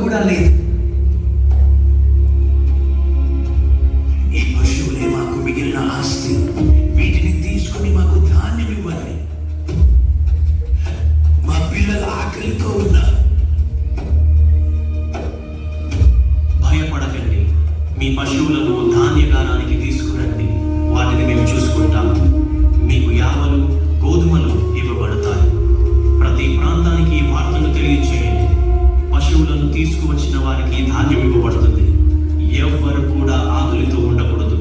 కూడా లేదు. ఈ పశువులే మాకు మిగిలిన ఆస్తి, వీటిని తీసుకొని మాకు ధాన్యం ఇవ్వండి. మా పిల్లలు ఆకలితో ఉన్నారు. భయపడకండి, మీ పశువులను ధాన్యగారానికి తీసుకురండి, వాటిని మేము చూసుకుంటాము. మీకు యావలు గోధుమలు ఇవ్వబడతాయి. ప్రతి ప్రాంతానికి ఈ వార్తను తెలియచేయండి. పశువులను తీసుకువచ్చిన వారికి ధాన్యం ఇవ్వబడుతుంది. ఎవ్వరు కూడా ఆకలితో ఉండకూడదు.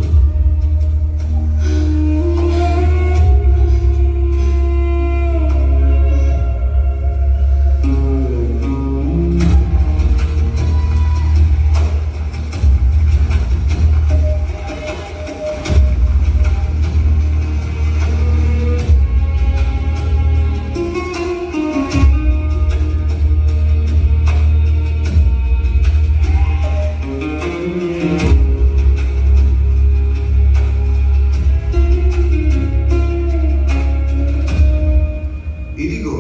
ఇదిగో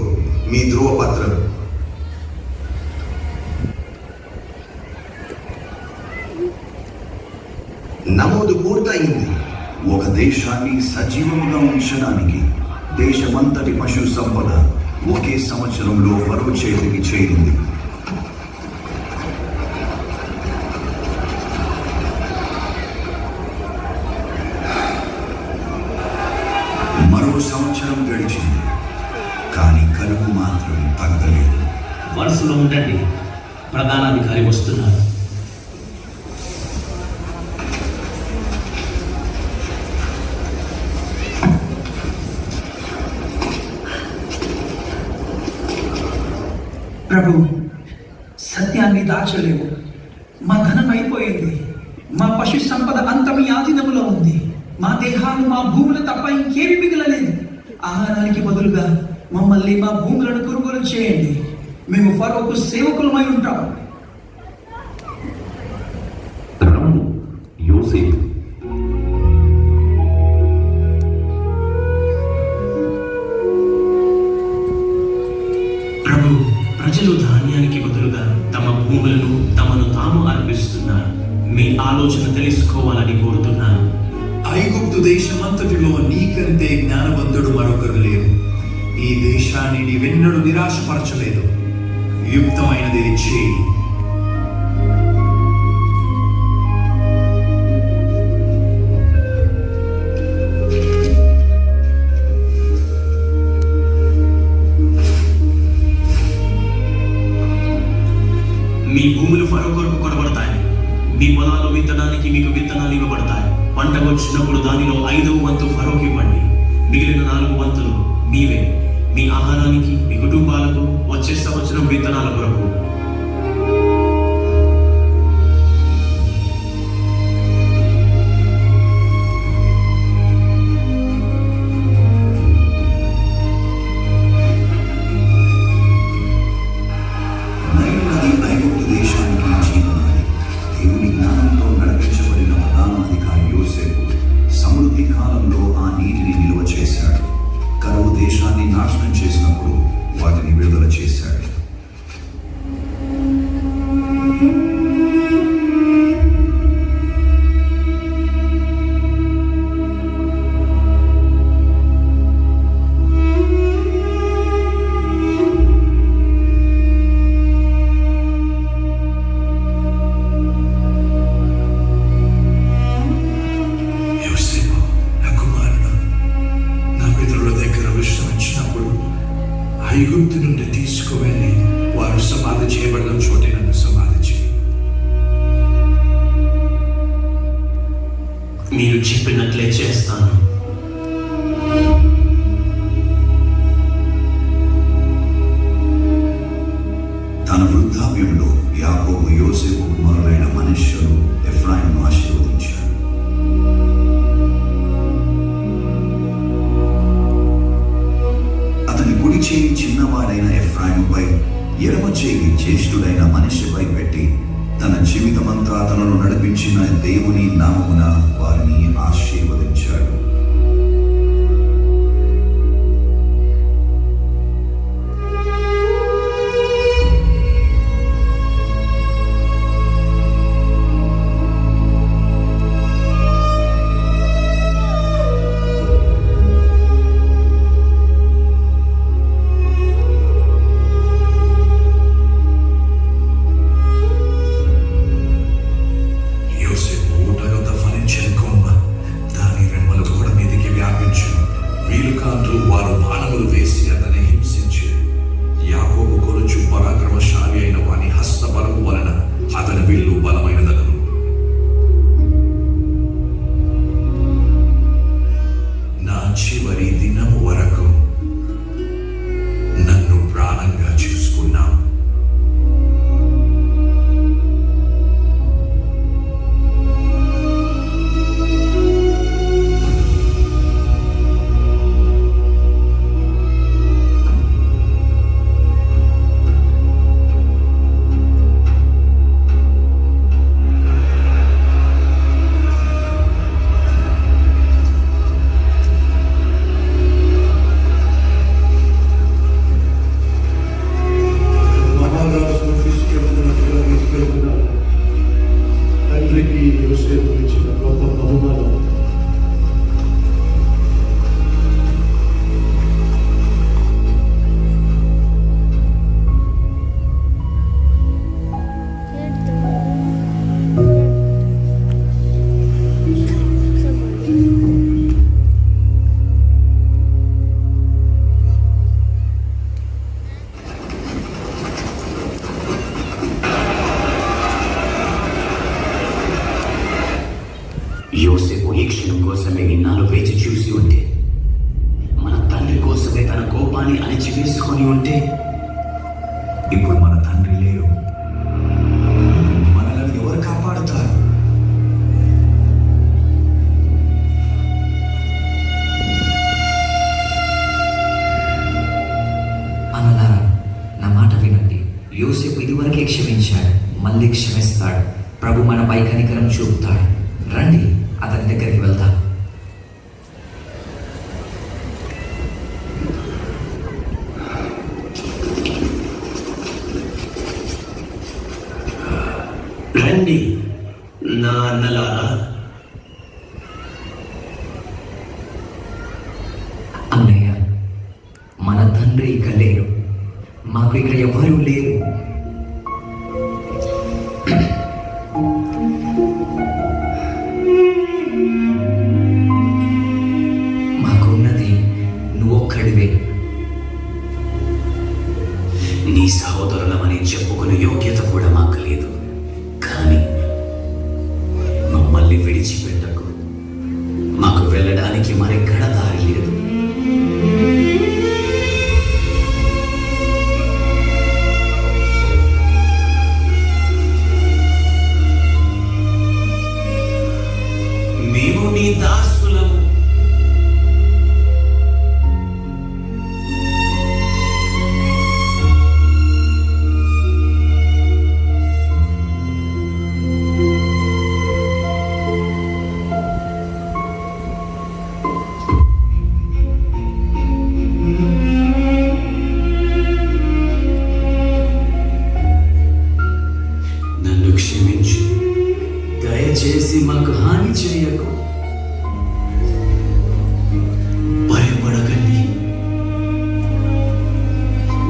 మీ ధృవపత్రం. నమోదు పూర్తయింది. ఒక దేశాన్ని సజీవముగా ఉంచడానికి దేశమంతటి పశు సంపద ఒకే సంవత్సరంలో ఫరో చేతికి చేరింది. మరో సంవత్సరం గడిచింది, కానీ కరువు మాత్రం తగ్గలేదు. వరుసలో ఉండండి, ప్రధానాధికారి వస్తున్నారు. ప్రభు, సత్యాన్ని దాచలేవు. మా ధనం అయిపోయింది. మా పశు సంపద అంత మీ ఆధీనంలో ఉంది. మా దేహాలు, మా భూములు తప్ప ఇంకేమి మిగలలేదు. ఆహారానికి బదులుగా మమ్మల్ని, మా భూములను కొనుగోలు చేయండి. మేము ఫరోకు సేవకులమై ఉంటాం. యోసేపు ప్రభు, ప్రజలు ధాన్యానికి బదులుగా తమ భూములను తమను తాము అర్పిస్తున్నారు. మీ ఆలోచన తెలుసుకోవాలని కోరుతున్నాను. ఐగుప్తు దేశమంతటిలో నీకంటే జ్ఞానవంతుడు మరొకరు లేరు. ఈ దేశాన్ని నీవెన్నడూ నిరాశపరచలేదు. యుక్తమైనది చేయి. మీ భూములు ఫరో కొరకు కొనబడతాయి. మీ పొలాలు విత్తడానికి మీకు విత్తనాలు ఇవ్వబడతాయి. పంట వచ్చినప్పుడు దానిలో 5వ వంతు ఫరోకి ఇవ్వండి. మిగిలిన 4 వంతులు మీవే, మీ ఆహారానికి, మీ కుటుంబాలకు, వచ్చే సంవత్సరం విత్తనాల కొరకు. నైలు నది ఐగుప్తు దేశానికి జీవనాడి. దేవుని జ్ఞానంలో నడిపించబడిన ప్రధానాధికారి యోసేపు సమృద్ధి కాలంలో ఆ నీటిని నిల్వ చేశాడు. కరువు దేశాన్ని నాశనం చేసినప్పుడు వాటిని విడుదల చేశాడు. యోసేపు, నా కుమారుడు, నా పితరుల దగ్గర విశ్రమించినప్పుడు ఐగుప్తు నుండి తీసుకువెళ్ళి వారు సమాధి చేయబడిన చోటే నన్ను సమాధి చేయి. మీరు చెప్పినట్లే చేస్తాను. తన వృద్ధాప్యంలో యాకోబు యోసేపు కుమారులైన మనష్షను, ఎఫ్రాయిమును ఆశీర్వదించాడు. అతని కుడి చేయి చిన్నవాడైన ఎఫ్రాయిముపై, ఎడమ చేయి జ్యేష్ఠుడైన మనష్షపై పెట్టి తన జీవితమంతా తనను నడిపించిన దేవుని నామమున వారిని ఆశీర్వదించాడు. విమోచన కోసమే ఇన్నాళ్ళు వేచి చూసి ఉంటే, మన తండ్రి కోసమే తన కోపాన్ని అణిచివేసుకొని ఉంటే, ఇప్పుడు మన తండ్రి లేరు. మనల్ని ఎవరు కాపాడుతారు? అన్నలారా, నా మాట వినండి. యోసేపు ఇదివరకే క్షమించాడు, మళ్ళీ క్షమిస్తాడు. ప్రభు మనపై కనికరం చూపుతాడు. రండి, అతని దగ్గరికి వెళ్దాం. రండి నా అన్నలారా. అన్నయ్య, మన తండ్రి ఇక లేరు. మాకు ఇక్కడ ఎవరూ లేరు. మాకున్నది నువ్వొక్కడివే. నీ సహోదరులమని చెప్పుకునే యోగ్యత కూడా మాకు లేదు. కానీ మమ్మల్ని విడిచిపెట్టకు. మాకు వెళ్ళడానికి మరెక్కడ దారి లేదు. మేము నీ దాసులము. నన్ను క్షమించు. దయచేసి మాకు హాని చేయకు. భయపడకండి.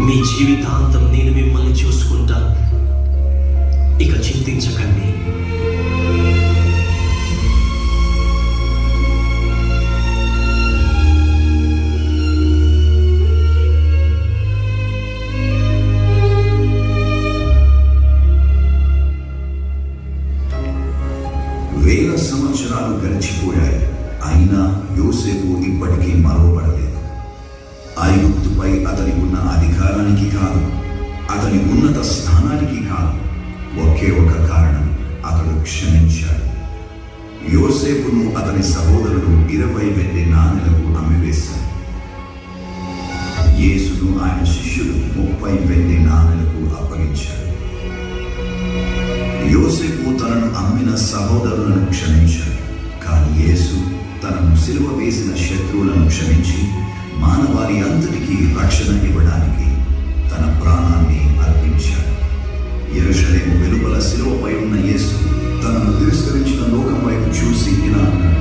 మీ జీవితాంతం నేను మిమ్మల్ని చూసుకుంటాను. ఇక చింతించకండి. వేల సంవత్సరాలు గడిచిపోయాయి. అయినా యోసేపు ఇప్పటికీ మరవబడలేదు. ఐగుప్తుపై అతని ఉన్న అధికారానికి కాదు, అతని ఉన్నత స్థానానికి కాదు, ఒకే ఒక కారణం: అతడు క్షమించాడు. యోసేపును అతని సహోదరుడు 20 వెండి నాణెలకు అమ్మివేశారు. యేసును ఆయన శిష్యులు 30 వెండి నాణెలకు అప్పగించారు. యోసేపు తనను అమ్మిన సహోదరులను క్షమించాడు. కానీ యేసు తనను సిలువ వేసిన శత్రువులను క్షమించి మానవాళి అంతటికీ రక్షణ ఇవ్వడానికి తన ప్రాణాన్ని అర్పించాడు. యెరూషలేము వెలుపల సిలువపై ఉన్న యేసు తనను తిరస్కరించిన లోకం వైపు చూసి ఇలా అన్నాడు: